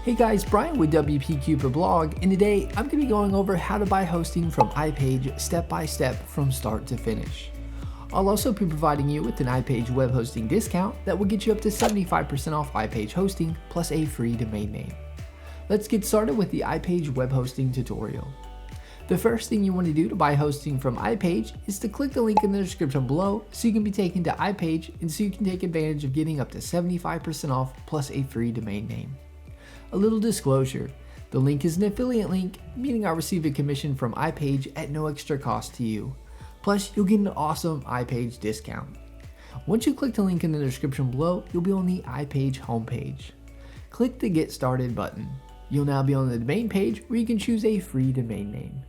Hey guys, Brian with WP Blog, and today I'm going to be going over how to buy hosting from iPage step by step from start to finish. I'll also be providing you with an iPage web hosting discount that will get you up to 75% off iPage hosting plus a free domain name. Let's get started with the iPage web hosting tutorial. The first thing you want to do to buy hosting from iPage is to click the link in the description below so you can be taken to iPage and so you can take advantage of getting up to 75% off plus a free domain name. A little disclosure, the link is an affiliate link, meaning I receive a commission from iPage at no extra cost to you. Plus, you'll get an awesome iPage discount. Once you click the link in the description below, you'll be on the iPage homepage. Click the Get Started button. You'll now be on the domain page where you can choose a free domain name.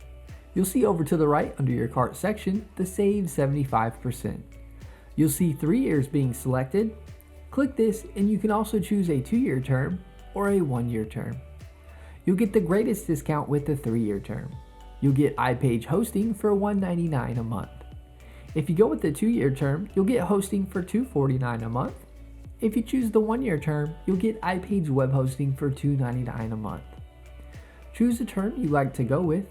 You'll see over to the right under your cart section, the Save 75%. You'll see 3 years being selected. Click this and you can also choose a 2-year term or a 1-year term. You'll get the greatest discount with the 3-year term. You'll get iPage hosting for $199 a month. If you go with the 2-year term, you'll get hosting for $249 a month. If you choose the 1-year term, you'll get iPage web hosting for $299 a month. Choose the term you like to go with.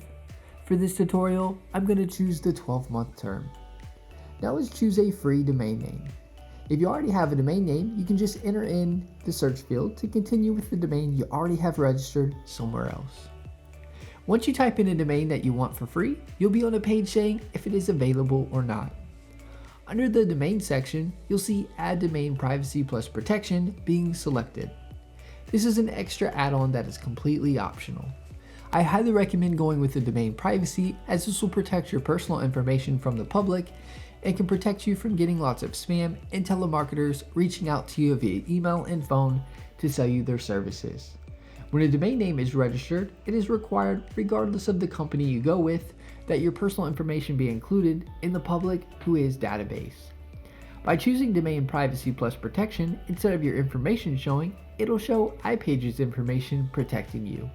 For this tutorial, I'm going to choose the 12-month term. Now let's choose a free domain name. If you already have a domain name, you can just enter in the search field to continue with the domain you already have registered somewhere else. Once you type in a domain that you want for free, you'll be on a page saying if it is available or not. Under the domain section, you'll see Add Domain Privacy Plus Protection being selected. This is an extra add-on that is completely optional. I highly recommend going with the domain privacy as this will protect your personal information from the public and can protect you from getting lots of spam and telemarketers reaching out to you via email and phone to sell you their services. When a domain name is registered, it is required, regardless of the company you go with, that your personal information be included in the public WHOIS database. By choosing Domain Privacy Plus Protection instead of your information showing, it'll show iPage's information protecting you.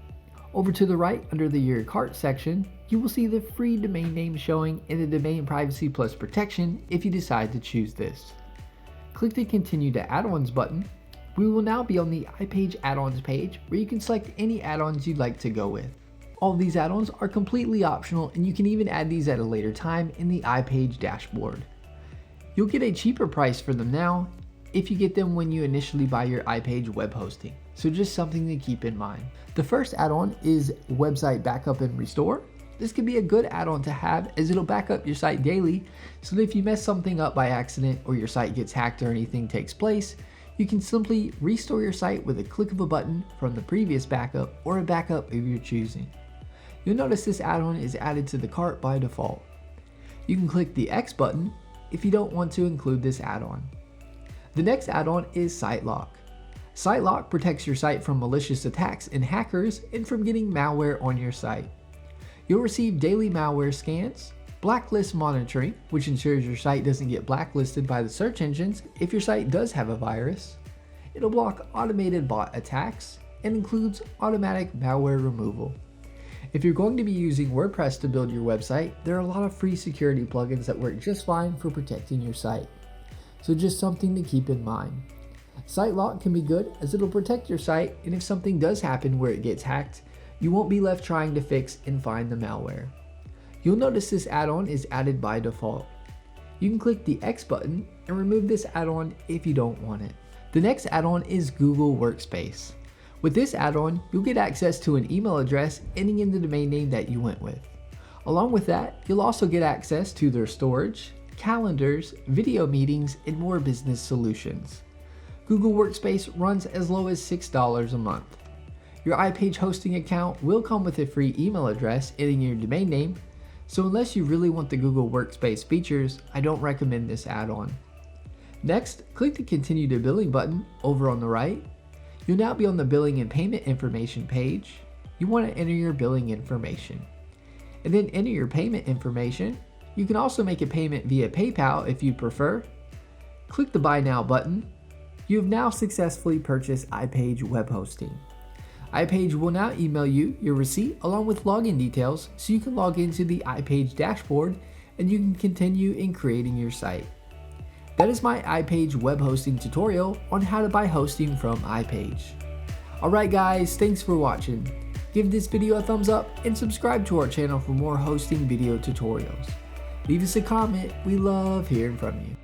Over to the right under the Your Cart section, you will see the free domain name showing in the Domain Privacy Plus Protection if you decide to choose this. Click the Continue to Add-ons button. We will now be on the iPage add-ons page where you can select any add-ons you'd like to go with. All of these add-ons are completely optional and you can even add these at a later time in the iPage dashboard. You'll get a cheaper price for them now if you get them when you initially buy your iPage web hosting, so just something to keep in mind. The first add-on is Website Backup and Restore. This can be a good add-on to have as it'll back up your site daily so that if you mess something up by accident or your site gets hacked or anything takes place, you can simply restore your site with a click of a button from the previous backup or a backup of your choosing. You'll notice this add-on is added to the cart by default. You can click the X button if you don't want to include this add-on. The next add-on is SiteLock. SiteLock protects your site from malicious attacks and hackers and from getting malware on your site. You'll receive daily malware scans, blacklist monitoring, which ensures your site doesn't get blacklisted by the search engines if your site does have a virus. It'll block automated bot attacks and includes automatic malware removal. If you're going to be using WordPress to build your website, there are a lot of free security plugins that work just fine for protecting your site. So just something to keep in mind. SiteLock can be good as it'll protect your site, and if something does happen where it gets hacked, you won't be left trying to fix and find the malware. You'll notice this add-on is added by default. You can click the X button and remove this add-on if you don't want it. The next add-on is Google Workspace. With this add-on, you'll get access to an email address ending in the domain name that you went with. Along with that, you'll also get access to their storage, calendars, video meetings, and more business solutions. Google Workspace runs as low as $6 a month. Your iPage hosting account will come with a free email address ending your domain name, so unless you really want the Google Workspace features, I don't recommend this add-on. Next, click the Continue to Billing button over on the right. You'll now be on the Billing and Payment Information page. You want to enter your billing information, and then enter your payment information. You can also make a payment via PayPal if you prefer. Click the Buy Now button. You have now successfully purchased iPage web hosting. iPage will now email you your receipt along with login details so you can log into the iPage dashboard and you can continue in creating your site. That is my iPage web hosting tutorial on how to buy hosting from iPage. Alright guys, thanks for watching. Give this video a thumbs up and subscribe to our channel for more hosting video tutorials. Leave us a comment, we love hearing from you.